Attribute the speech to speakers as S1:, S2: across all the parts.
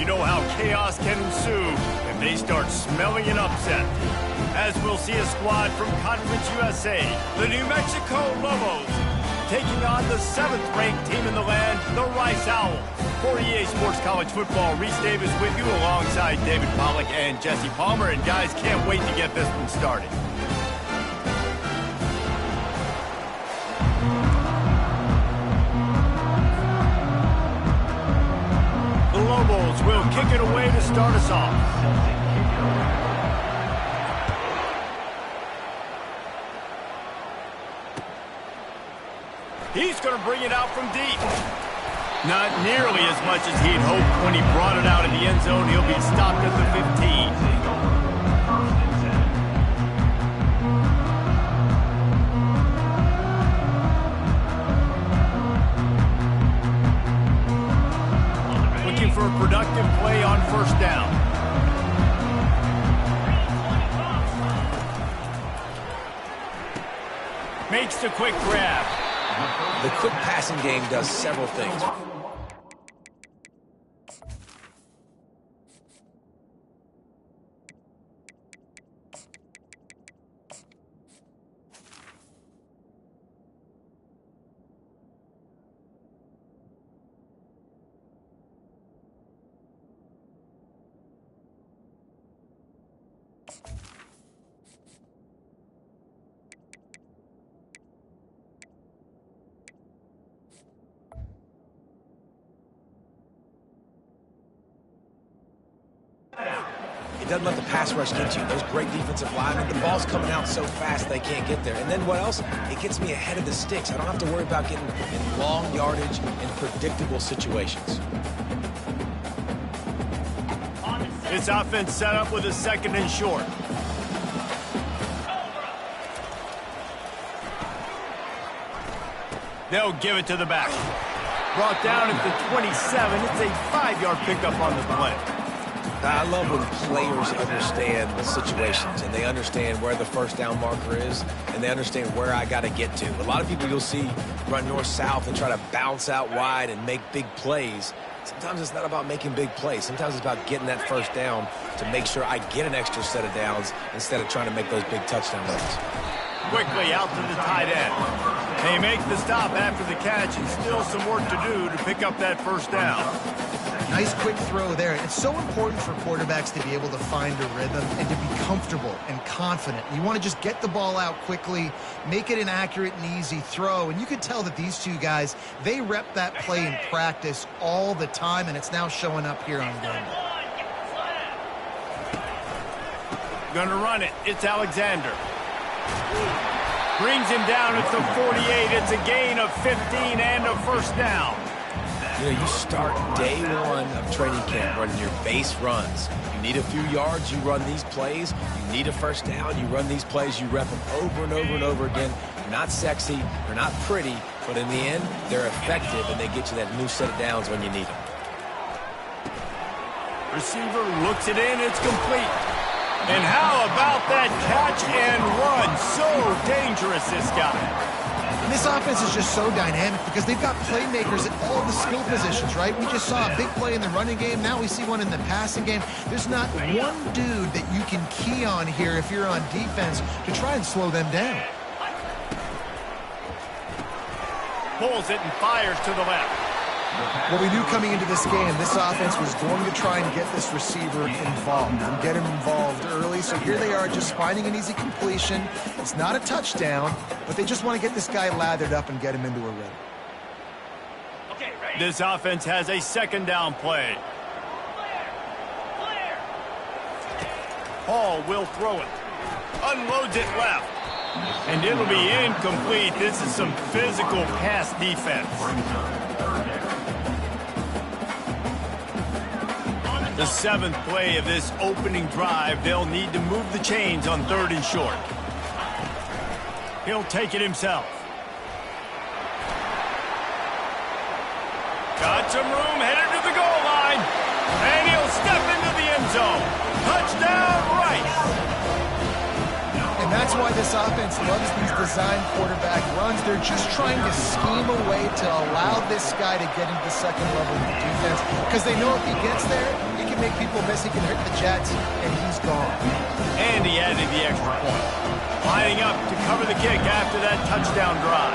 S1: you know how chaos can ensue if they start smelling an upset. As we'll see a squad from Conference USA, the New Mexico Lobos, taking on the 7th-ranked team in the land, the Rice Owls. For EA Sports College Football, Reese Davis with you alongside David Pollack and Jesse Palmer. And guys, can't wait to get this one started. The Lobos will kick it away to start us off. He's going to bring it out from deep. Not nearly as much as he'd hoped when he brought it out in the end zone. He'll be stopped at the 15. For a productive play on first down. Makes the quick grab.
S2: The quick passing game does several things. It doesn't let the pass rush get you. Those great defensive linemen, the ball's coming out so fast they can't get there. And then what else? It gets me ahead of the sticks. I don't have to worry about getting in long yardage in predictable situations.
S1: This offense set up with a 2nd and short. They'll give it to the back. Brought down at the 27. It's a 5-yard pickup on the play.
S2: I love when players understand the situations and they understand where the first down marker is and they understand where I got to get to. A lot of people you'll see run north-south and try to bounce out wide and make big plays. Sometimes it's not about making big plays. Sometimes it's about getting that first down to make sure I get an extra set of downs instead of trying to make those big touchdown runs.
S1: Quickly out to the tight end. They make the stop after the catch and still some work to do to pick up that first down.
S3: Nice quick throw there. It's so important for quarterbacks to be able to find a rhythm and to be comfortable and confident. You want to just get the ball out quickly, make it an accurate and easy throw. And you can tell that these two guys, they rep that play in practice all the time, and it's now showing up here on game.
S1: Gonna run it. It's Alexander. Brings him down at the 48. It's a gain of 15 and a first down.
S2: You know, you start day one of training camp running your base runs. You need a few yards, you run these plays. You need a first down, you run these plays. You rep them over and over and over again. They're not sexy, they're not pretty, but in the end, they're effective, and they get you that new set of downs when you need them.
S1: Receiver looks it in, it's complete. And how about that catch and run? So dangerous, this guy.
S3: And this offense is just so dynamic because they've got playmakers at all the skill positions, right? We just saw a big play in the running game. Now we see one in the passing game. There's not one dude that you can key on here if you're on defense to try and slow them down.
S1: Pulls it and fires to the left.
S3: What we knew coming into this game, this offense was going to try and get this receiver involved and get him involved early. So here they are just finding an easy completion. It's not a touchdown, but they just want to get this guy lathered up and get him into a rhythm.
S1: This offense has a 2nd down play. Hall will throw it. Unloads it left. And it'll be incomplete. This is some physical pass defense. The 7th play of this opening drive, they'll need to move the chains on 3rd and short. He'll take it himself. Got some room, headed to the goal line. And he'll step into the end zone. Touchdown, Rice.
S3: And that's why this This offense loves these design quarterback runs. They're just trying to scheme a way to allow this guy to get into the second level of the defense because they know if he gets there, he can make people miss. He can hit the Jets, and he's gone.
S1: And he added the extra point. Lining up to cover the kick after that touchdown drive.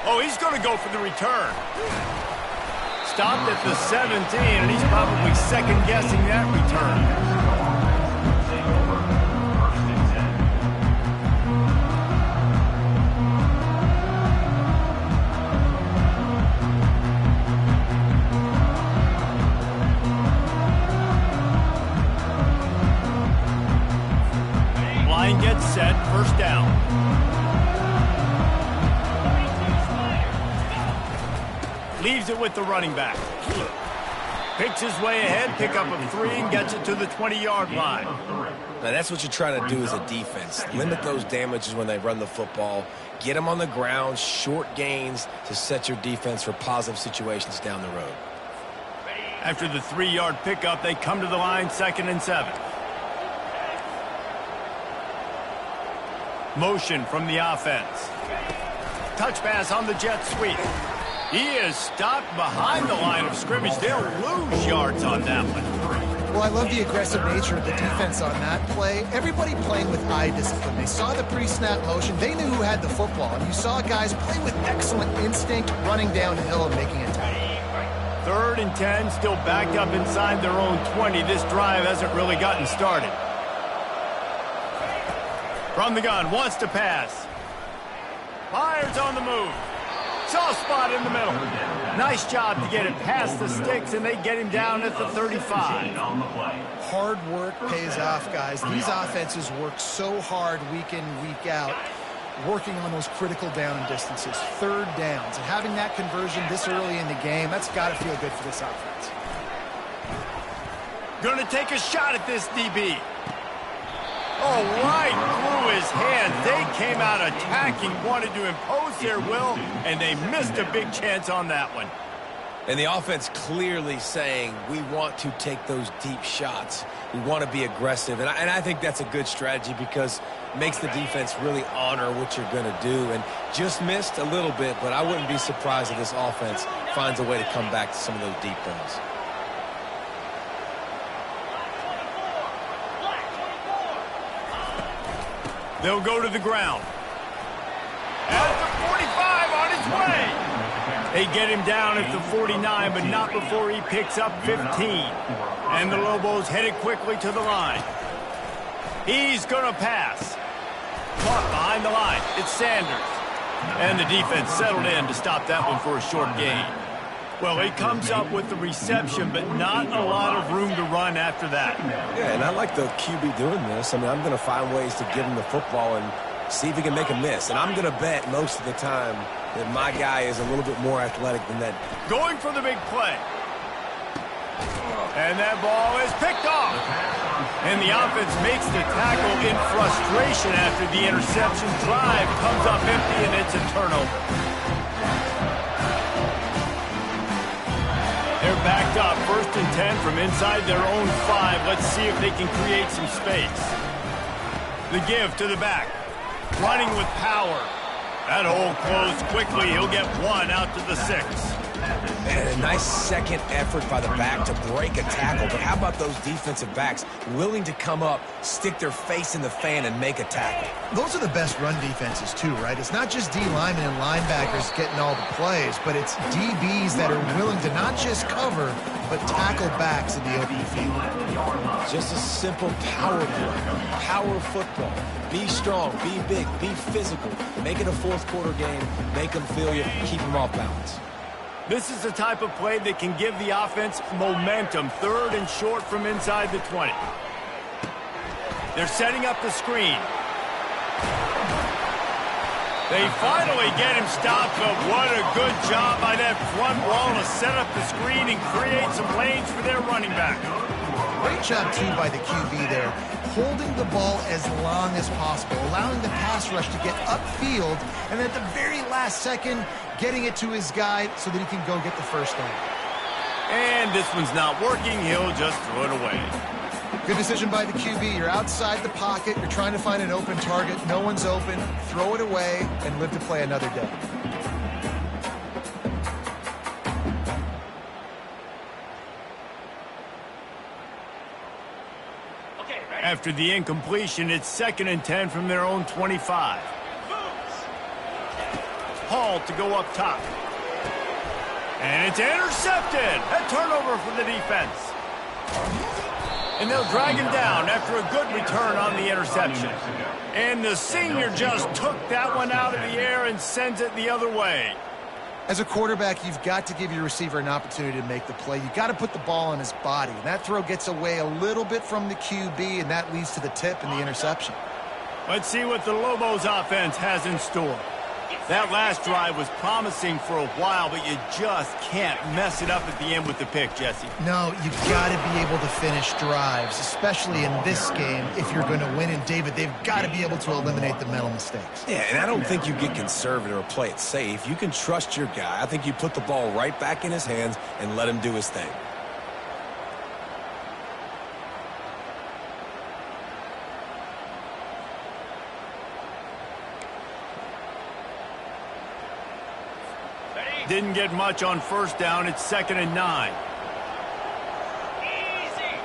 S1: Oh, he's going to go for the return. Stopped at the 17, and he's probably second-guessing that return. Line gets set, first down. Leaves it with the running back. Picks his way ahead, pick up a 3, and gets it to the 20-yard line.
S2: Now, that's what you're trying to do as a defense. Limit those damages when they run the football. Get them on the ground, short gains to set your defense for positive situations down the road.
S1: After the 3-yard pickup, they come to the line, 2nd and 7. Motion from the offense. Touch pass on the jet sweep. He is stopped behind the line of scrimmage. They'll lose yards on that one.
S3: Well, I love the aggressive nature of the defense on that play. Everybody playing with eye discipline. They saw the pre-snap motion. They knew who had the football. And you saw guys play with excellent instinct, running downhill and making a tackle.
S1: 3rd and 10, still backed up inside their own 20. This drive hasn't really gotten started. From the gun, wants to pass. Fires on the move. Soft spot in the middle. Nice job to get it past the sticks, and they get him down at the 35.
S3: Hard work pays off, guys. These offenses work so hard week in, week out, working on those critical down and distances, 3rd downs. And having that conversion this early in the game, that's got to feel good for this offense.
S1: Going to take a shot at this DB. Oh, right through his hands. They came out attacking, wanted to impose their will, and they missed a big chance on that one.
S2: And the offense clearly saying, we want to take those deep shots. We want to be aggressive. And I think that's a good strategy because it makes the defense really honor what you're going to do. And just missed a little bit, but I wouldn't be surprised if this offense finds a way to come back to some of those deep balls.
S1: They'll go to the ground. At the 45 on his way. They get him down at the 49, but not before he picks up 15. And the Lobos headed quickly to the line. He's going to pass. Caught behind the line. It's Sanders. And the defense settled in to stop that one for a short gain. Well, he comes up with the reception, but not a lot of room to run after that.
S2: Yeah, and I like the QB doing this. I mean, I'm going to find ways to give him the football and see if he can make a miss. And I'm going to bet most of the time that my guy is a little bit more athletic than that.
S1: Going for the big play. And that ball is picked off. And the offense makes the tackle in frustration after the interception. Drive comes up empty, and it's a turnover. They're backed up, 1st and 10 from inside their own 5. Let's see if they can create some space. The give to the back. Running with power. That hole closed quickly. He'll get 1 out to the 6.
S2: And a nice second effort by the back to break a tackle. But how about those defensive backs willing to come up, stick their face in the fan, and make a tackle?
S3: Those are the best run defenses, too, right? It's not just D linemen and linebackers getting all the plays, but it's DBs that are willing to not just cover, but tackle backs in the open field.
S2: Just a simple power play. Power football. Be strong, be big, be physical. Make it a 4th quarter game. Make them feel you. Keep them off balance.
S1: This is the type of play that can give the offense momentum. 3rd and short from inside the 20. They're setting up the screen. They finally get him stopped, but what a good job by that front wall to set up the screen and create some lanes for their running back.
S3: Great job, too, by the QB there. Holding the ball as long as possible, allowing the pass rush to get upfield, and at the very last second, getting it to his guy so that he can go get the first down.
S1: And this one's not working. He'll just throw it away.
S3: Good decision by the QB. You're outside the pocket. You're trying to find an open target. No one's open. Throw it away and live to play another day.
S1: After the incompletion, it's 2nd and 10 from their own 25. Hall to go up top. And it's intercepted. A turnover for the defense. And they'll drag him down after a good return on the interception. And the senior just took that one out of the air and sends it the other way.
S3: As a quarterback, you've got to give your receiver an opportunity to make the play. You've got to put the ball on his body. And that throw gets away a little bit from the QB, and that leads to the tip and the interception.
S1: Let's see what the Lobos offense has in store. That last drive was promising for a while, but you just can't mess it up at the end with the pick, Jesse.
S3: No, you've got to be able to finish drives, especially in this game if you're going to win. And, David, they've got to be able to eliminate the mental mistakes.
S2: Yeah, and I don't think you get conservative or play it safe. You can trust your guy. I think you put the ball right back in his hands and let him do his thing.
S1: Didn't get much on first down. It's 2nd and 9. Easy.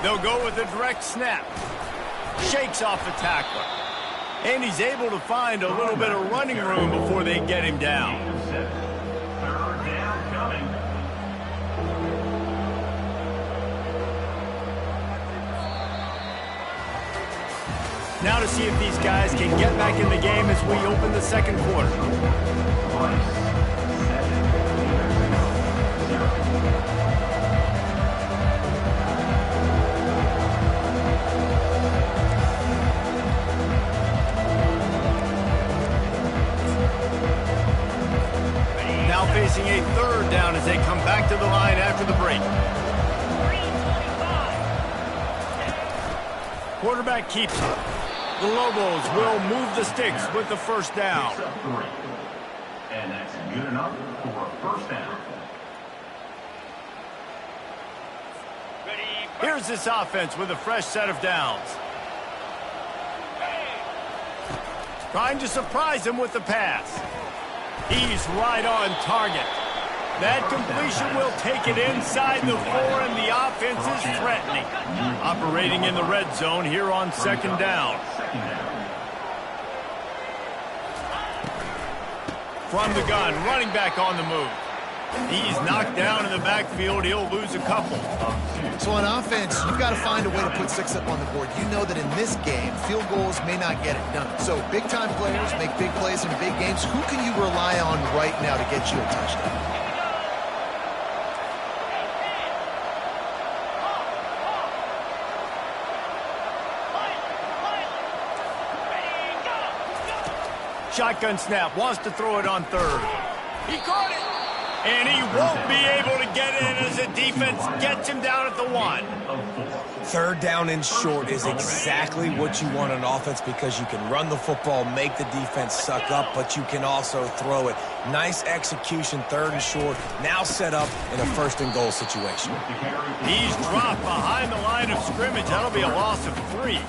S1: They'll go with a direct snap. Shakes off the tackler. And he's able to find a little bit of running room before they get him down.
S4: 3rd down coming.
S1: Now to see if these guys can get back in the game as we open the 2nd quarter. Now facing a 3rd down as they come back to the line after the break. Quarterback keeps it. The Lobos will move the sticks with the 1st down.
S4: And that's good enough for a 1st down.
S1: Here's this offense with a fresh set of downs. Trying to surprise him with the pass. He's right on target. That completion will take it inside the 4, and the offense is threatening. Operating in the red zone here on 2nd down. From the gun, running back on the move. He's knocked down in the backfield. He'll lose a couple.
S3: So on offense, you've got to find a way to put 6 up on the board. You know that in this game, field goals may not get it done. So big-time players make big plays in big games. Who can you rely on right now to get you a touchdown?
S1: Shotgun snap, wants to throw it on 3rd. He caught it! And he won't be able to get in as the defense gets him down at the 1.
S2: 3rd down and short is exactly what you want on offense because you can run the football, make the defense suck up, but you can also throw it. Nice execution, 3rd and short, now set up in a 1st and goal situation.
S1: He's dropped behind the line of scrimmage. That'll be a loss of 3.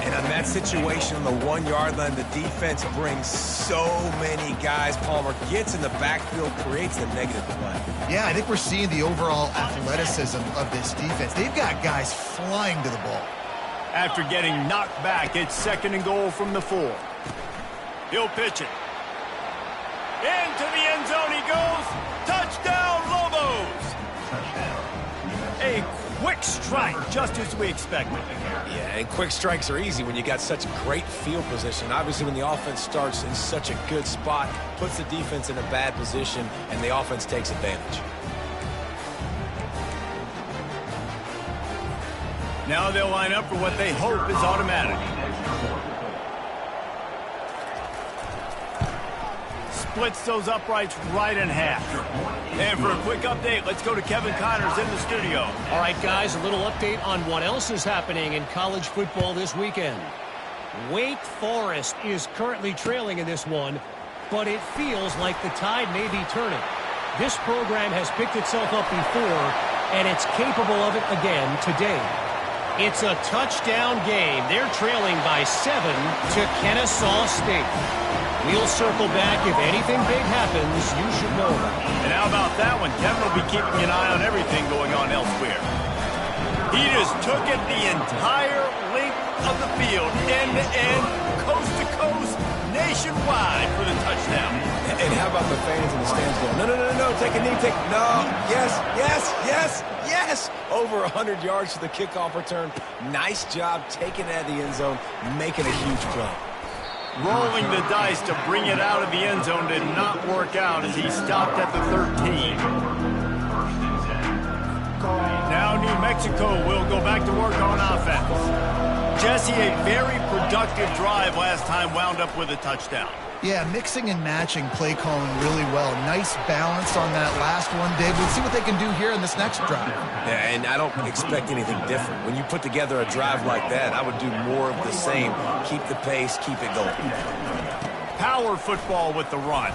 S2: And on that situation on the 1-yard line, the defense brings so many guys. Palmer gets in the backfield, creates the negative play.
S3: Yeah, I think we're seeing the overall athleticism of this defense. They've got guys flying to the ball.
S1: After getting knocked back, it's 2nd and goal from the 4. He'll pitch it. Into the end zone he goes. Touchdown, Lobos! A quick strike, just as we expected.
S2: Yeah, and quick strikes are easy when you got such great field position. Obviously, when the offense starts in such a good spot, puts the defense in a bad position, and the offense takes advantage.
S1: Now they'll line up for what they hope is automatic. Splits those uprights right in half. And for a quick update, let's go to Kevin Connors in the studio.
S5: All right, guys, a little update on what else is happening in college football this weekend. Wake Forest is currently trailing in this one, but it feels like the tide may be turning. This program has picked itself up before, and it's capable of it again today. It's a touchdown game. They're trailing by 7 to Kennesaw State. We'll circle back if anything big happens you should know about.
S1: And how about that one? Kevin will be keeping an eye on everything going on elsewhere. He just took it the entire length of the field, end to end, coast to coast, nationwide for the touchdown.
S2: And how about the fans in the stands going, no, no, no, no, take a knee, no, yes, yes, yes, yes. Over 100 yards to the kickoff return. Nice job taking it out of the end zone, making a huge play.
S1: Rolling the dice to bring it out of the end zone did not work out as he stopped at the 13. Now New Mexico will go back to work on offense. Jesse, a very productive drive last time wound up with a touchdown.
S3: Yeah, mixing and matching play calling really well. Nice balance on that last one, Dave. We'll see what they can do here in this next drive.
S2: Yeah, and I don't expect anything different. When you put together a drive like that, I would do more of the same. Keep the pace, keep it going.
S1: Power football with the run.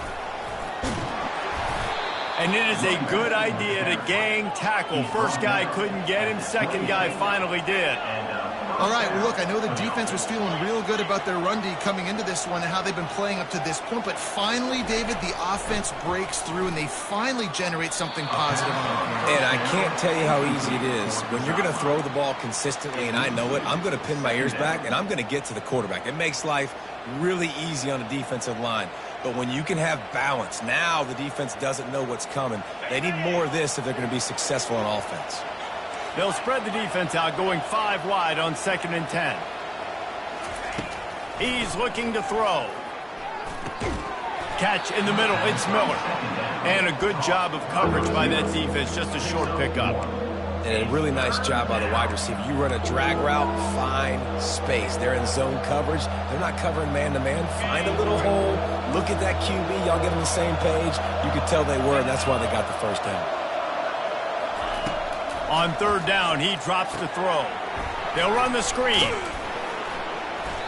S1: And it is a good idea to gang tackle. First guy couldn't get him, second guy finally did.
S3: All right, well, look, I know the defense was feeling real good about their run D coming into this one and how they've been playing up to this point, but finally, David, the offense breaks through and they finally generate something positive on the field.
S2: And I can't tell you how easy it is. When you're going to throw the ball consistently, and I know it, I'm going to pin my ears back, and I'm going to get to the quarterback. It makes life really easy on the defensive line. But when you can have balance, now the defense doesn't know what's coming. They need more of this if they're going to be successful on offense.
S1: They'll spread the defense out, going 5 wide on 2nd and 10. He's looking to throw. Catch in the middle, it's Miller. And a good job of coverage by that defense, just a short pickup.
S2: And a really nice job by the wide receiver. You run a drag route, find space. They're in zone coverage. They're not covering man-to-man. Find a little hole. Look at that QB. Y'all get on the same page. You could tell they were, and that's why they got the first down.
S1: On 3rd down, he drops the throw. They'll run the screen.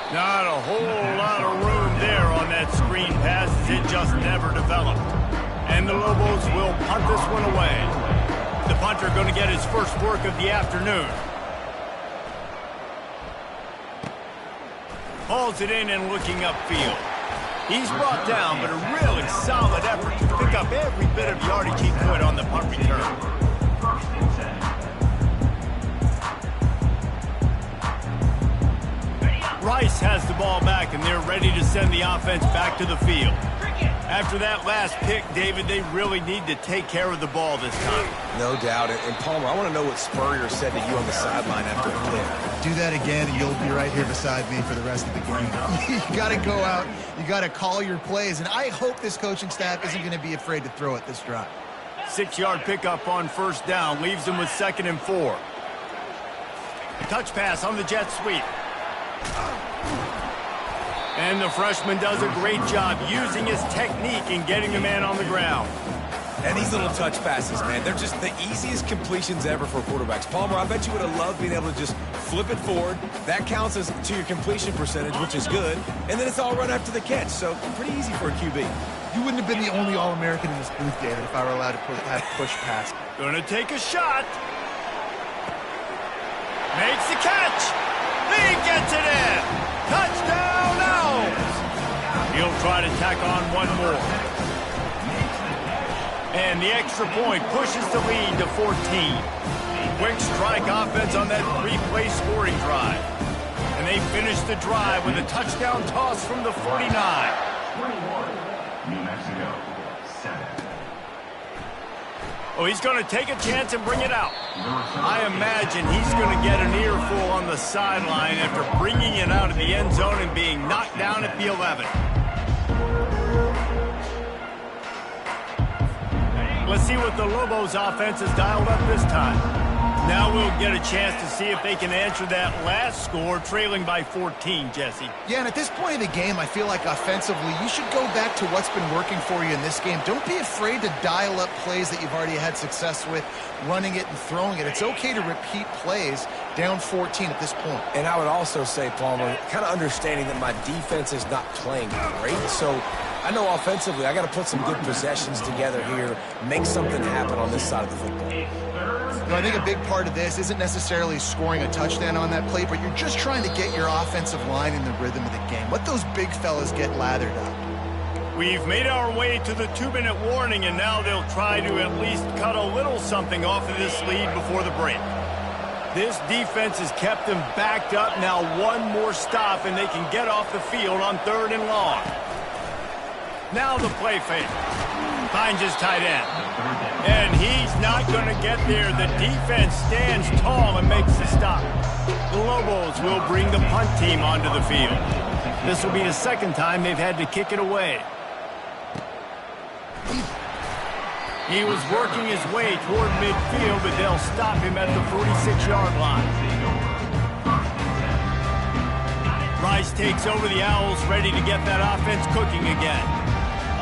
S1: Not a whole lot of room there on that screen pass. It just never developed. And the Lobos will punt this one away. The punter going to get his first work of the afternoon. Hauls it in and looking upfield. He's brought down, but a really solid effort to pick up every bit of yardage he could on the punt return. Rice has the ball back, and they're ready to send the offense back to the field. After that last pick, David, they really need to take care of the ball this time.
S2: No doubt. And Palmer, I want to know what Spurrier said to you on the sideline after the pick.
S3: Do that again, and you'll be right here beside me for the rest of the game. You got to go out. You got to call your plays, and I hope this coaching staff isn't going to be afraid to throw it this drive.
S1: 6-yard pickup on 1st down, leaves them with 2nd and 4. Touch pass on the jet sweep. And the freshman does a great job using his technique and getting the man on the ground.
S2: And these little touch passes, man, they're just the easiest completions ever for quarterbacks. Palmer, I bet you would have loved being able to just flip it forward. That counts as to your completion percentage, which is good. And then it's all run after the catch, so pretty easy for a QB.
S3: You wouldn't have been the only All-American in this booth, David, if I were allowed to have push pass.
S1: Gonna take a shot. Makes the catch. He gets it in. Touchdown Owls. He'll try to tack on one more. And the extra point pushes the lead to 14. Quick strike offense on that 3-play scoring drive. And they finish the drive with a touchdown toss from the 49.
S4: 21, New Mexico, 7.
S1: Oh, he's going to take a chance and bring it out. I imagine he's going to get an earful on the sideline after bringing it out of the end zone and being knocked down at the 11. Let's see what the Lobos offense has dialed up this time. Now we'll get a chance to see if they can answer that last score, trailing by 14, Jesse.
S3: Yeah, and at this point of the game, I feel like offensively, you should go back to what's been working for you in this game. Don't be afraid to dial up plays that you've already had success with, running it and throwing it. It's okay to repeat plays down 14 at this point.
S2: And I would also say, Palmer, kind of understanding that my defense is not playing great, so I know offensively I got to put some good possessions together here, make something happen on this side of the football.
S3: I think a big part of this isn't necessarily scoring a touchdown on that play, but you're just trying to get your offensive line in the rhythm of the game. Let those big fellas get lathered up.
S1: We've made our way to the 2-minute warning, and now they'll try to at least cut a little something off of this lead before the break. This defense has kept them backed up. Now one more stop, and they can get off the field on 3rd and long. Now the play fake. Finds his tight end. And he's not going to get there. The defense stands tall and makes the stop. The Lobos will bring the punt team onto the field. This will be the second time they've had to kick it away. He was working his way toward midfield, but they'll stop him at the 46-yard line. Rice takes over the Owls, ready to get that offense cooking again.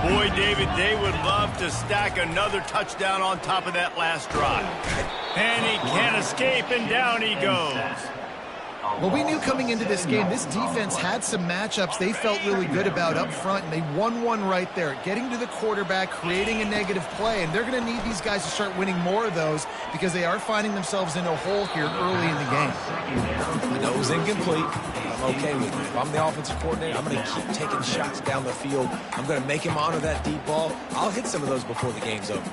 S1: Boy, David, they would love to stack another touchdown on top of that last drive. And he can't escape, and down he goes.
S3: Well, we knew coming into this game, this defense had some matchups they felt really good about up front, and they won one right there, getting to the quarterback, creating a negative play, and they're going to need these guys to start winning more of those because they are finding themselves in a hole here early in the game.
S2: I know it was incomplete. I'm okay with it. If I'm the offensive coordinator, I'm going to keep taking shots down the field. I'm going to make him honor that deep ball. I'll hit some of those before the game's over.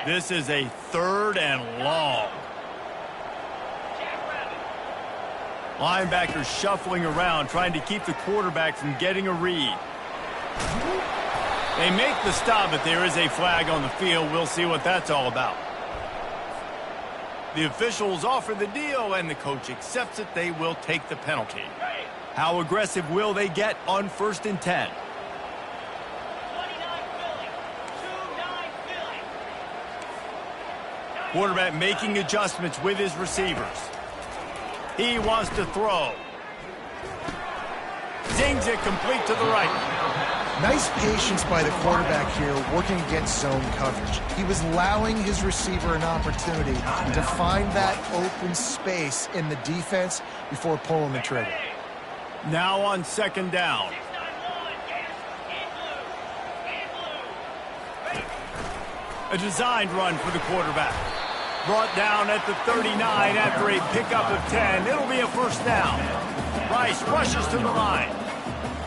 S1: This is a 3rd and long. Linebackers shuffling around, trying to keep the quarterback from getting a read. They make the stop, but there is a flag on the field. We'll see what that's all about. The officials offer the deal, and the coach accepts it. They will take the penalty. How aggressive will they get on 1st and 10? Quarterback making adjustments with his receivers. He wants to throw. Zings it complete to the right.
S3: Nice patience by the quarterback here, working against zone coverage. He was allowing his receiver an opportunity to find that open space in the defense before pulling the trigger.
S1: Now on 2nd down. A designed run for the quarterback. Brought down at the 39 after a pickup of 10. It'll be a 1st down. Rice rushes to the line.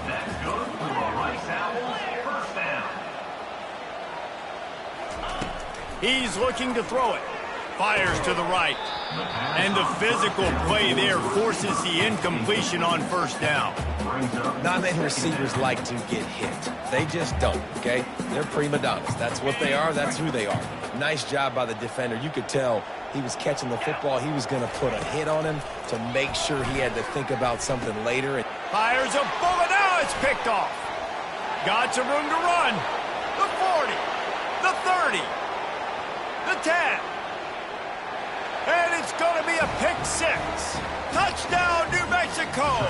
S4: That's good for a Rice Owls 1st down.
S1: He's looking to throw it. Fires to the right. And the physical play there forces the incompletion on 1st down.
S2: Not many receivers like to get hit. They just don't, okay? They're prima donnas. That's what they are. That's who they are. Nice job by the defender. You could tell he was catching the football. He was going to put a hit on him to make sure he had to think about something later.
S1: Fires a bullet. Now it's picked off. Got some room to run. The 40. The 30. The 10. And it's going to be a pick 6. Touchdown, New Mexico.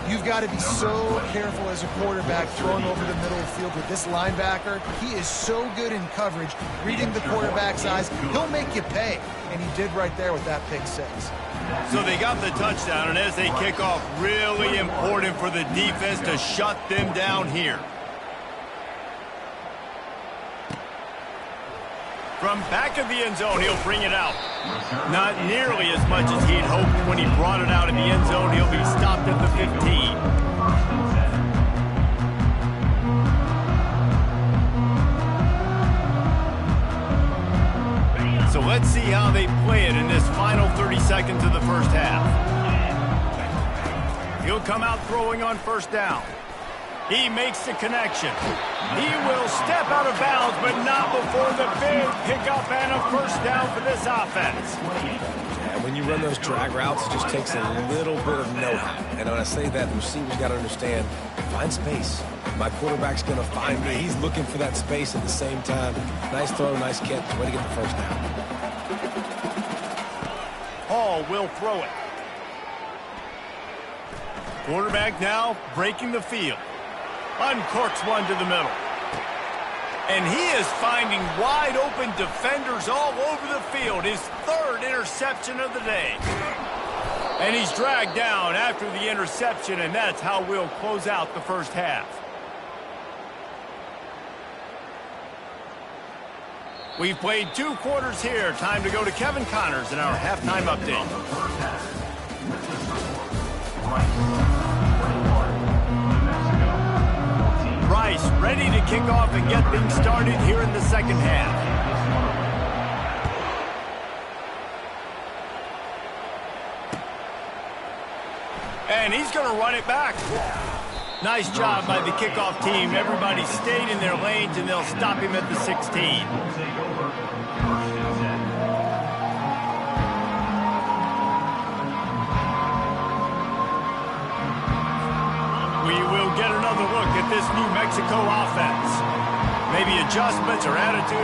S3: You've got to be so careful as a quarterback throwing over the middle of the field with this linebacker. He is so good in coverage, reading the quarterback's eyes. He'll make you pay, and he did right there with that pick 6.
S1: So they got the touchdown, and as they kick off, really important for the defense to shut them down here. From back of the end zone, he'll bring it out. Not nearly as much as he'd hoped when he brought it out in the end zone. He'll be stopped at the 15. So let's see how they play it in this final 30 seconds of the 1st half. He'll come out throwing on 1st down. He makes the connection. He will step out of bounds, but not before the big pickup and a 1st down for this offense.
S2: Yeah, when you run those drag routes, it just takes a little bit of know-how. And when I say that, the receiver's got to understand, find space. My quarterback's going to find me. He's looking for that space at the same time. Nice throw, nice catch. Way to get the 1st down.
S1: Hall will throw it. Quarterback now breaking the field. Uncorks one to the middle. And he is finding wide open defenders all over the field. His third interception of the day. And he's dragged down after the interception, and that's how we'll close out the first half. We've played 2 quarters here. Time to go to Kevin Connors in our halftime update. Rice ready to kick off and get things started here in the second half. And he's going to run it back. Nice job by the kickoff team. Everybody stayed in their lanes, and they'll stop him at the 16. We will get another look at this New Mexico offense. Maybe adjustments or attitude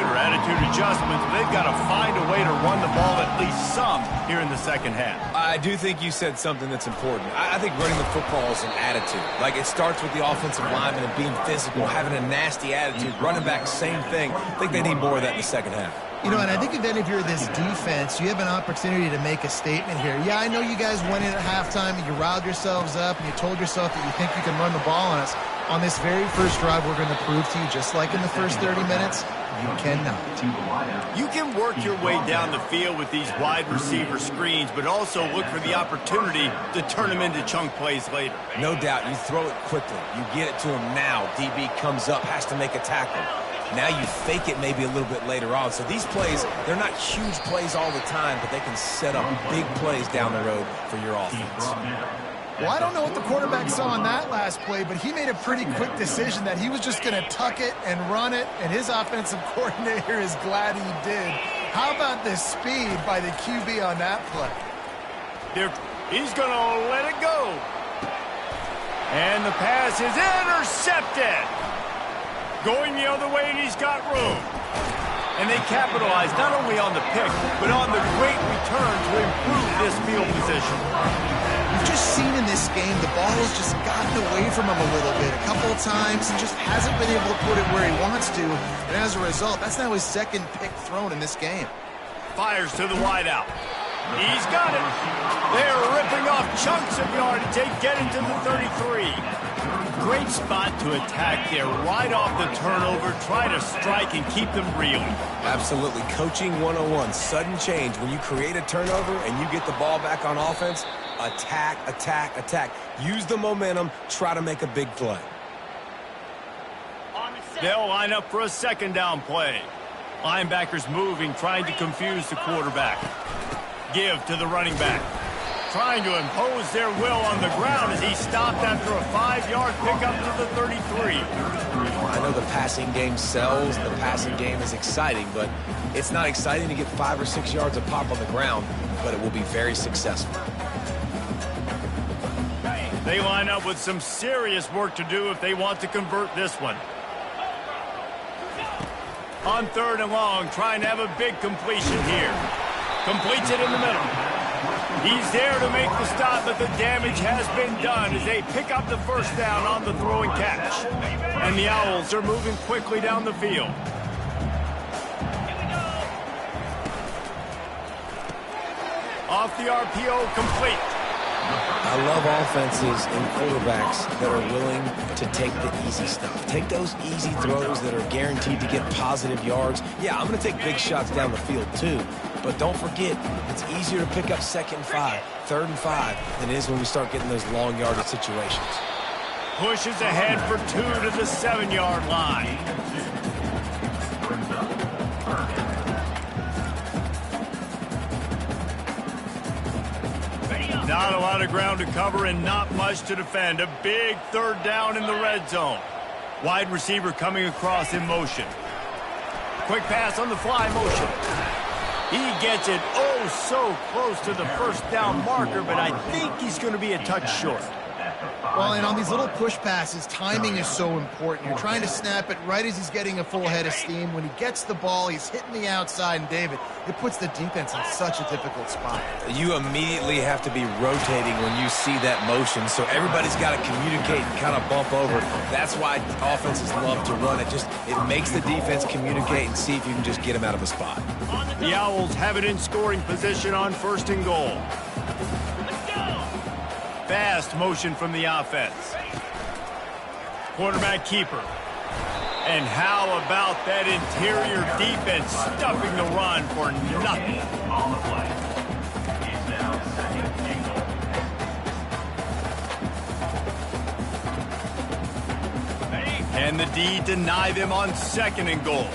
S1: adjustments. They've got to find a way to run the ball at least some here in the second half.
S2: I do think you said something that's important. I think running the football is an attitude. Like, it starts with the offensive lineman and being physical, having a nasty attitude. Running back, same thing. I think they need more of that in the second half.
S3: You know, and I think then if you're this defense, you have an opportunity to make a statement here. Yeah, I know you guys went in at halftime and you riled yourselves up and you told yourself that you think you can run the ball on us. On this very first drive, we're going to prove to you, just like in the first 30 minutes, you cannot.
S1: You can work your way down the field with these wide receiver screens, but also look for the opportunity to turn them into chunk plays later.
S2: No doubt. You throw it quickly. You get it to him now. DB comes up, has to make a tackle. Now you fake it maybe a little bit later on. So these plays, they're not huge plays all the time, but they can set up big plays down the road for your offense.
S3: Well, I don't know what the quarterback saw on that last play, but he made a pretty quick decision that he was just going to tuck it and run it, and his offensive coordinator is glad he did. How about the speed by the QB on that play?
S1: He's going to let it go. And the pass is intercepted. Going the other way, and he's got room. And they capitalized not only on the pick, but on the great return to improve this field position.
S3: We've just seen in this game the ball has just gotten away from him a little bit. A couple of times, he just hasn't been able to put it where he wants to. And as a result, that's now his second pick thrown in this game.
S1: Fires to the wideout. He's got it. They're ripping off chunks of yardage. They get into the 33. Great spot to attack there. Right off the turnover. Try to strike and keep them reeling.
S2: Absolutely. Coaching 101. Sudden change. When you create a turnover and you get the ball back on offense, attack, attack, attack. Use the momentum. Try to make a big play.
S1: They'll line up for a second down play. Linebackers moving, trying to confuse the quarterback. Give to the running back. Trying to impose their will on the ground as he stopped after a 5-yard pickup to the 33.
S2: I know the passing game sells. The passing game is exciting, but it's not exciting to get 5 or 6 yards of pop on the ground, but it will be very successful.
S1: They line up with some serious work to do if they want to convert this one. On 3rd and long, trying to have a big completion here. Completes it in the middle. He's there to make the stop, but the damage has been done as they pick up the first down on the throw and catch. And the Owls are moving quickly down the field. Off the RPO, complete.
S2: I love offenses and quarterbacks that are willing to take the easy stuff. Take those easy throws that are guaranteed to get positive yards. Yeah, I'm going to take big shots down the field too. But don't forget, it's easier to pick up 2nd and 5, 3rd and 5 than it is when we start getting those long yardage situations.
S1: Pushes ahead for 2 to the 7-yard line. Not a lot of ground to cover and not much to defend. A big 3rd down in the red zone. Wide receiver coming across in motion. Quick pass on the fly motion. He gets it oh so close to the first down marker, but I think he's going to be a touch short.
S3: Well, and on these little push passes, timing is so important. You're trying to snap it right as he's getting a full head of steam. When he gets the ball, he's hitting the outside, and David, it puts the defense in such a difficult spot.
S2: You immediately have to be rotating when you see that motion, so everybody's got to communicate and kind of bump over. That's why offenses love to run it. It makes the defense communicate and see if you can just get him out of a spot.
S1: The Owls have it in scoring position on 1st and goal. Fast motion from the offense. Quarterback keeper. And how about that interior defense stuffing the run for nothing?
S4: On the play. He's now 2nd and goal.
S1: Can the D deny them on 2nd and goal?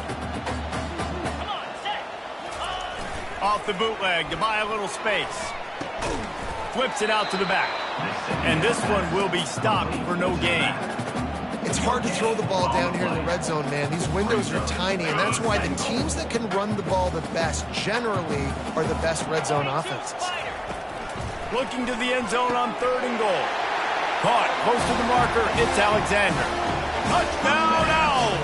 S1: Off the bootleg to buy a little space. Flips it out to the back. And this one will be stopped for no gain.
S3: It's hard to throw the ball down here in the red zone, man. These windows are tiny, and that's why the teams that can run the ball the best generally are the best red zone offenses.
S1: Looking to the end zone on 3rd and goal. Caught close to the marker. It's Alexander. Touchdown Owls!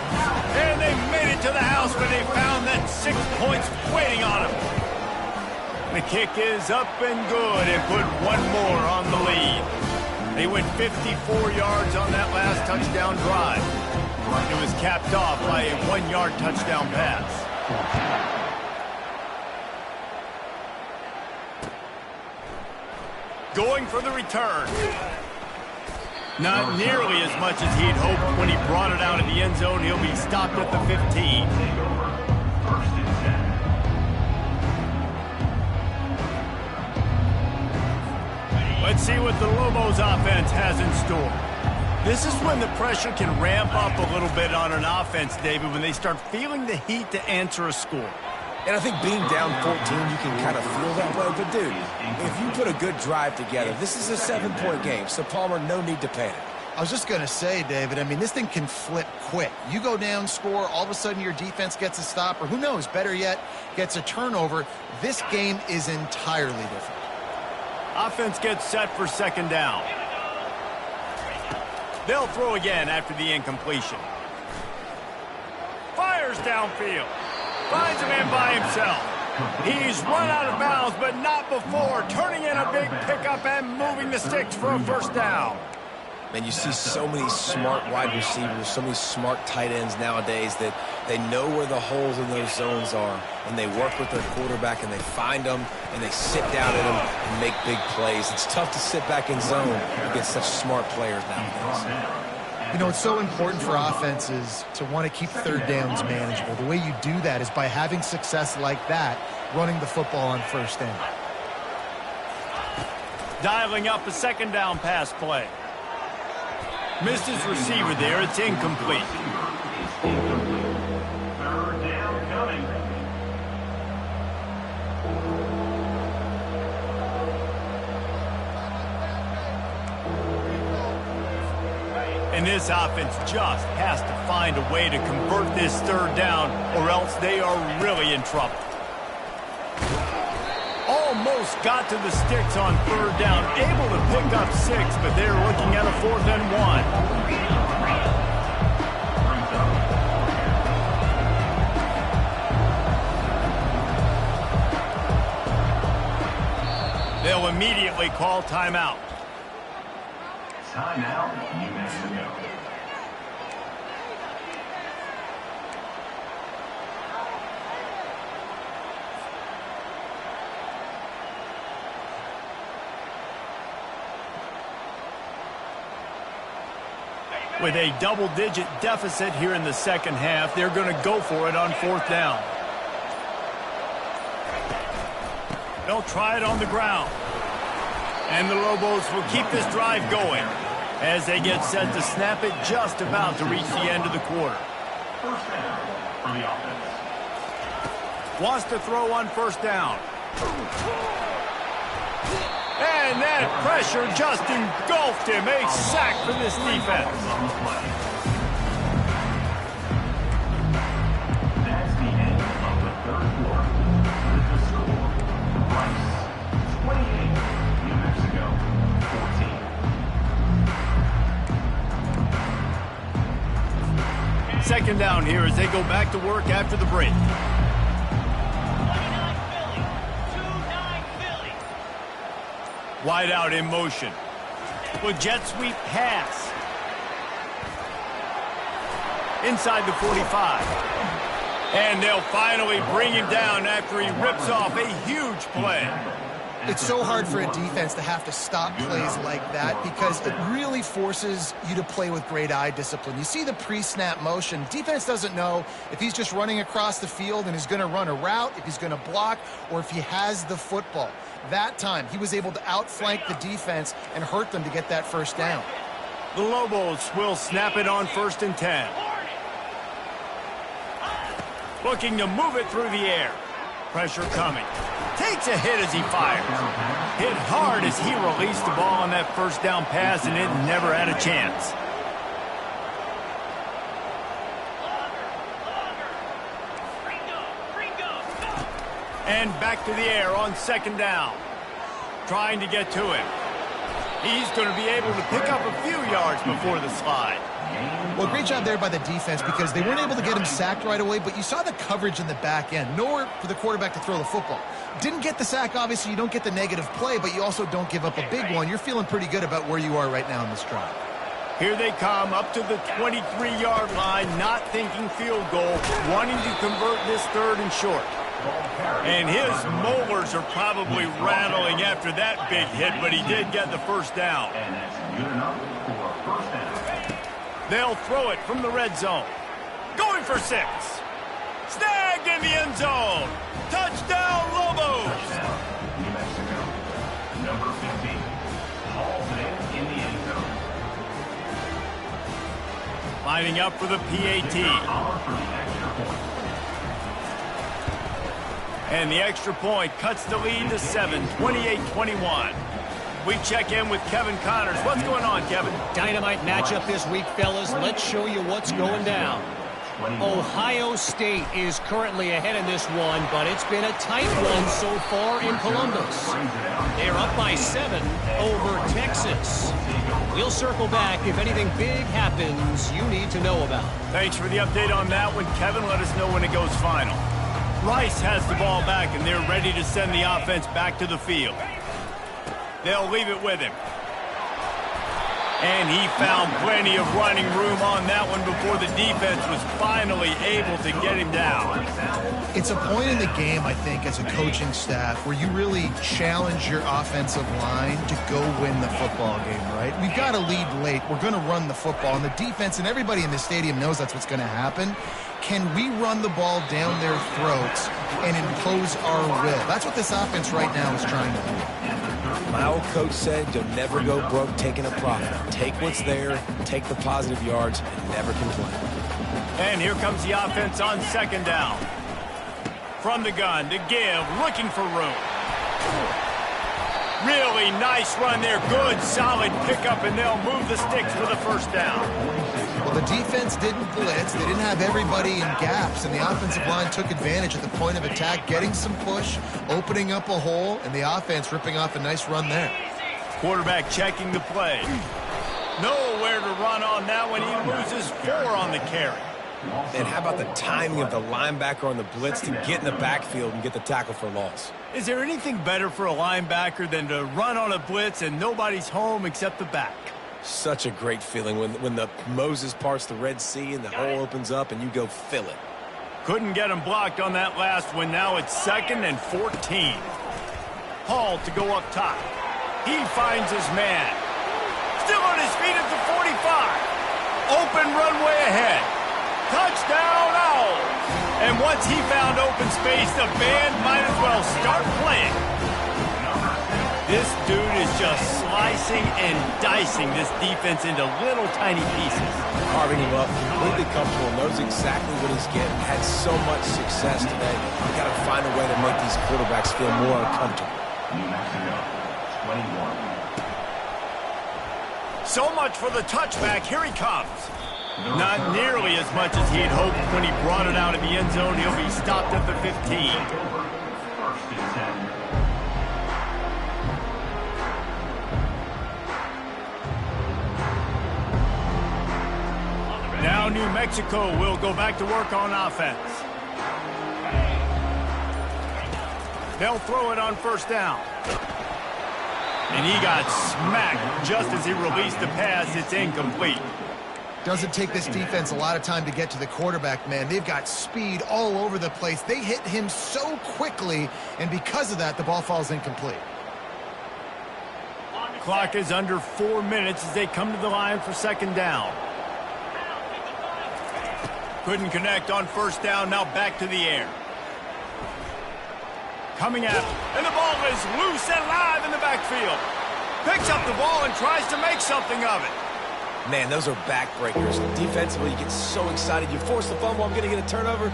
S1: And they made it to the house when they found that 6 points waiting on them. The kick is up and good and put one more on the lead. They went 54 yards on that last touchdown drive. It was capped off by a 1-yard touchdown pass. Going for the return. Not nearly as much as he'd hoped when he brought it out of the end zone. He'll be stopped at the 15. Let's see what the Lobos offense has in store. This is when the pressure can ramp up a little bit on an offense, David, when they start feeling the heat to answer a score.
S2: And I think being down 14, you can kind of feel that way. But, dude, if you put a good drive together, this is a 7-point game, so Palmer, no need to panic.
S3: I was just going to say, David, I mean, this thing can flip quick. You go down, score, all of a sudden your defense gets a stop, or who knows, better yet, gets a turnover. This game is entirely different.
S1: Offense gets set for 2nd down. They'll throw again after the incompletion. Fires downfield. Finds a man by himself. He's run out of bounds, but not before turning in a big pickup and moving the sticks for a 1st down.
S2: Man, you see so many smart wide receivers, so many smart tight ends nowadays that they know where the holes in those zones are, and they work with their quarterback, and they find them, and they sit down at them and make big plays. It's tough to sit back in zone against such smart players nowadays.
S3: You know, it's so important for offenses to want to keep 3rd downs manageable. The way you do that is by having success like that, running the football on 1st down.
S1: Dialing up a 2nd down pass play. Missed his receiver there. It's incomplete.
S4: 3rd down coming.
S1: And this offense just has to find a way to convert this 3rd down, or else they are really in trouble. Almost got to the sticks on 3rd down, able to pick up 6, but they're looking at a 4th and 1. They'll immediately call timeout.
S4: Timeout, New Mexico.
S1: With a double-digit deficit here in the 2nd half, they're going to go for it on 4th down. They'll try it on the ground. And the Lobos will keep this drive going as they get set to snap it just about to reach the end of the quarter.
S4: 1st down for the offense.
S1: Wants to throw on 1st down. And that pressure just engulfed him. A sack for this defense.
S4: That's the end of the 3rd quarter. With the score, Rice 28, New Mexico 14.
S1: second down here as they go back to work after the break. 29 Philly. Wide out in motion. With jet sweep pass. Inside the 45. And they'll finally bring him down after he rips off a huge play.
S3: It's so hard for a defense to have to stop plays like that because it really forces you to play with great eye discipline. You see the pre-snap motion. Defense doesn't know if he's just running across the field and is going to run a route, if he's going to block, or if he has the football. That time, he was able to outflank the defense and hurt them to get that first down.
S1: The Lobos will snap it on 1st and 10. Looking to move it through the air. Pressure coming. Takes a hit as he fires. Hit hard as he released the ball on that first down pass, and it never had a chance. And back to the air on 2nd down. Trying to get to him. He's going to be able to pick up a few yards before the slide.
S3: Well, great job there by the defense because they weren't able to get him sacked right away, but you saw the coverage in the back end. Nowhere for the quarterback to throw the football. Didn't get the sack, obviously. You don't get the negative play, but you also don't give up a big one. You're feeling pretty good about where you are right now in this drive.
S1: Here they come up to the 23-yard line, not thinking field goal, wanting to convert this 3rd and short. And his molars are probably rattling after that big hit, but he did get the first down.
S4: And that's good enough for a first down.
S1: They'll throw it from the red zone. Going for 6. Snagged in the end zone. Touchdown, Lobos.
S4: Touchdown, New Mexico. Number 15. Hauls it in the end zone.
S1: Lining up for the PAT.
S4: For the extra point.
S1: And the extra point cuts the lead to 7, 28-21. We check in with Kevin Connors. What's going on, Kevin?
S5: Dynamite matchup this week, fellas. Let's show you what's going down. Ohio State is currently ahead in this one, but it's been a tight one so far in Columbus. They're up by 7 over Texas. We'll circle back if anything big happens you need to know about.
S1: Thanks for the update on that one, Kevin. Let us know when it goes final. Rice has the ball back, and they're ready to send the offense back to the field. They'll leave it with him. And he found plenty of running room on that one before the defense was finally able to get him down.
S3: It's a point in the game, I think, as a coaching staff where you really challenge your offensive line to go win the football game, right? We've got to lead late. We're going to run the football. And the defense and everybody in the stadium knows that's what's going to happen. Can we run the ball down their throats and impose our will? That's what this offense right now is trying to do.
S2: My old coach said you'll never go broke taking a profit. Take what's there, take the positive yards, and never complain.
S1: And here comes the offense on 2nd down. From the gun to give, looking for room. Really nice run there. Good, solid pickup, and they'll move the sticks for the first down.
S3: Well, the defense didn't blitz. They didn't have everybody in gaps, and the offensive line took advantage at the point of attack, getting some push, opening up a hole, and the offense ripping off a nice run there.
S1: Quarterback checking the play. Nowhere to run on that one. He loses 4 on the carry.
S2: And how about the timing of the linebacker on the blitz to get in the backfield and get the tackle for loss?
S1: Is there anything better for a linebacker than to run on a blitz and nobody's home except the back?
S2: Such a great feeling when the Moses parts the Red Sea and the hole opens up and you go fill it.
S1: Couldn't get him blocked on that last one. Now it's 2nd and 14. Hall to go up top. He finds his man. Still on his feet at the 45. Open runway ahead. Touchdown, Owls! And once he found open space, the band might as well start playing. This dude is just slicing and dicing this defense into little tiny pieces.
S2: Carving him up, completely comfortable, knows exactly what he's getting, had so much success today. You got to find a way to make these quarterbacks feel more uncomfortable.
S4: New Mexico, 21.
S1: So much for the touchback. Here he comes. Not nearly as much as he had hoped when he brought it out of the end zone. He'll be stopped at the 15.
S4: 1st and 10.
S1: Now New Mexico will go back to work on offense. They'll throw it on first down. And he got smacked just as he released the pass. It's incomplete.
S3: Doesn't take this defense a lot of time to get to the quarterback, man. They've got speed all over the place. They hit him so quickly, and because of that, the ball falls incomplete.
S1: Clock is under 4 minutes as they come to the line for second down. Couldn't connect on first down. Now back to the air. Coming out, and the ball is loose and live in the backfield. Picks up the ball and tries to make something of it.
S2: Man, those are backbreakers. Defensively, you get so excited. You force the fumble, I'm going to get a turnover,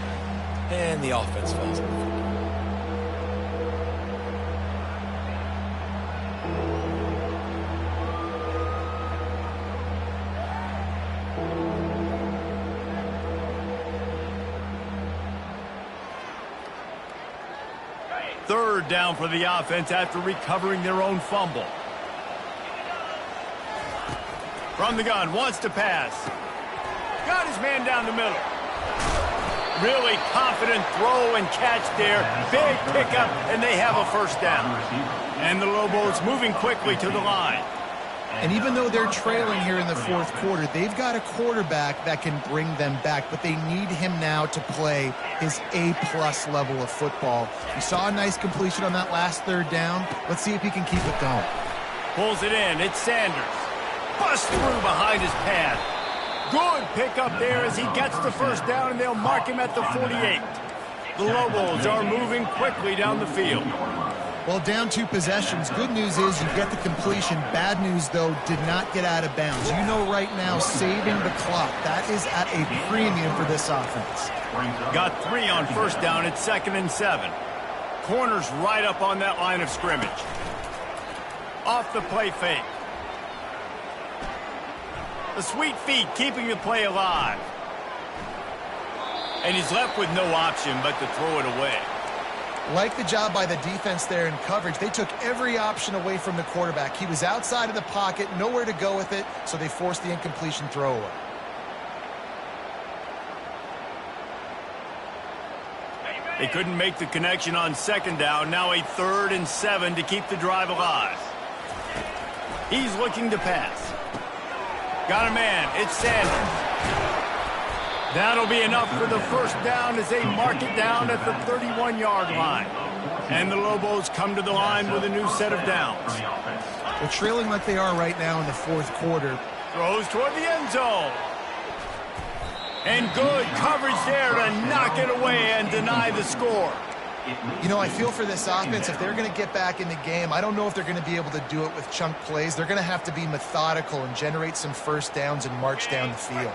S2: and the offense falls.
S1: Third down for the offense after recovering their own fumble. From the gun, wants to pass. Got his man down the middle. Really confident throw and catch there. Big pickup, and they have a first down. And the Lobos moving quickly to the line.
S3: And even though they're trailing here in the fourth quarter, they've got a quarterback that can bring them back, but they need him now to play his A-plus level of football. We saw a nice completion on that last third down. Let's see if he can keep it going.
S1: Pulls it in. It's Sanders. Bust through behind his pad. Good pickup there as he gets the first down, and they'll mark him at the 48. The Lobos are moving quickly down the field.
S3: Well, down 2 possessions. Good news is you get the completion. Bad news, though, did not get out of bounds. You know right now, saving the clock, that is at a premium for this offense.
S1: Got 3 on first down. It's 2nd and 7. Corners right up on that line of scrimmage. Off the play fake. The sweet feet keeping the play alive. And he's left with no option but to throw it away.
S3: Like the job by the defense there in coverage. They took every option away from the quarterback. He was outside of the pocket, nowhere to go with it, so they forced the incompletion throwaway.
S1: They couldn't make the connection on second down. Now a 3rd and 7 to keep the drive alive. He's looking to pass. Got a man. It's Sanders. That'll be enough for the first down as they mark it down at the 31-yard line. And the Lobos come to the line with a new set of downs.
S3: They're trailing like they are right now in the fourth quarter.
S1: Throws toward the end zone. And good coverage there to knock it away and deny the score.
S3: You know, I feel for this offense, if they're going to get back in the game, I don't know if they're going to be able to do it with chunk plays. They're going to have to be methodical and generate some first downs and march down the field.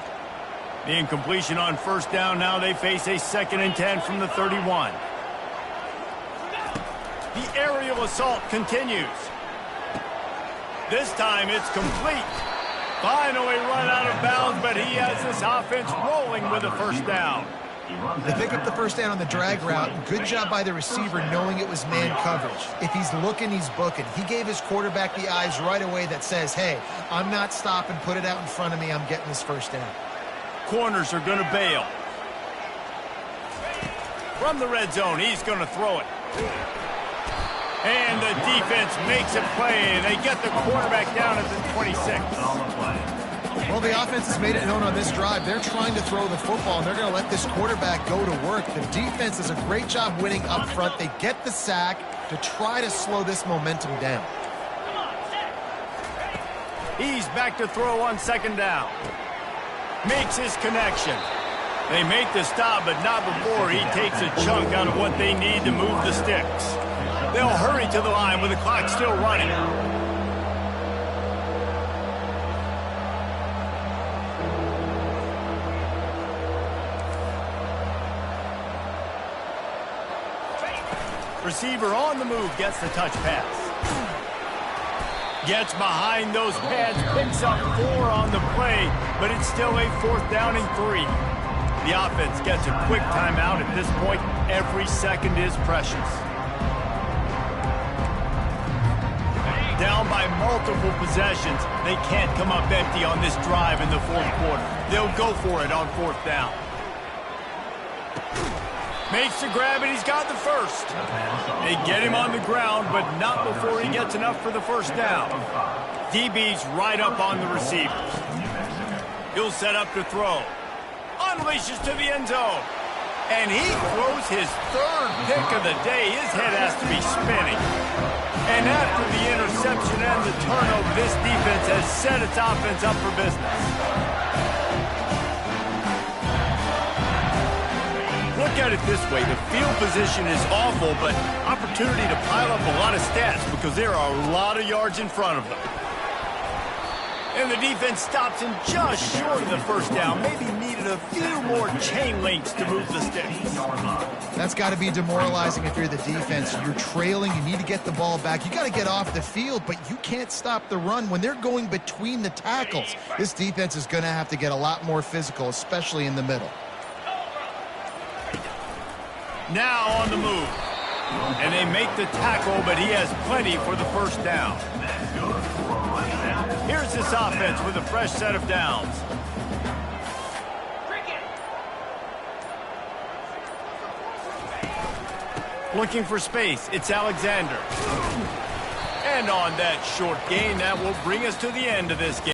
S1: The incompletion on first down. Now they face a 2nd and 10 from the 31. The aerial assault continues. This time it's complete. Finally run out of bounds, but he has this offense rolling with a first down.
S3: They pick up the first down on the drag route. Good job by the receiver knowing it was man coverage. If he's looking, he's booking. He gave his quarterback the eyes right away that says, hey, I'm not stopping. Put it out in front of me. I'm getting this first down.
S1: Corners are going to bail. From the red zone, he's going to throw it. And the defense makes a play. They get the quarterback down at the 26.
S3: Well, the offense has made it known on this drive. They're trying to throw the football, and they're going to let this quarterback go to work. The defense does a great job winning up front. They get the sack to try to slow this momentum down.
S1: He's back to throw on second down. Makes his connection. They make the stop, but not before he takes a chunk out of what they need to move the sticks. They'll hurry to the line with the clock still running. Receiver on the move gets the touch pass. Gets behind those pads, picks up 4 on the play, but it's still a 4th down and 3. The offense gets a quick timeout. At this point, every second is precious. Down by multiple possessions, they can't come up empty on this drive in the fourth quarter. They'll go for it on fourth down. Makes the grab, and he's got the first. They get him on the ground, but not before he gets enough for the first down. DB's right up on the receivers. He'll set up to throw. Unleashes to the end zone. And he throws his third pick of the day. His head has to be spinning. And after the interception and the turnover, this defense has set its offense up for business. Look at it this way. The field position is awful, but opportunity to pile up a lot of stats because there are a lot of yards in front of them. And the defense stops him just short of the first down. Maybe needed a few more chain links to move the sticks.
S3: That's got to be demoralizing if you're the defense. You're trailing. You need to get the ball back. You got to get off the field, but you can't stop the run. When they're going between the tackles, this defense is going to have to get a lot more physical, especially in the middle.
S1: Now on the move. And they make the tackle, but he has plenty for the first down. Here's this offense with a fresh set of downs. Looking for space, it's Alexander. And on that short gain, that will bring us to the end of this game.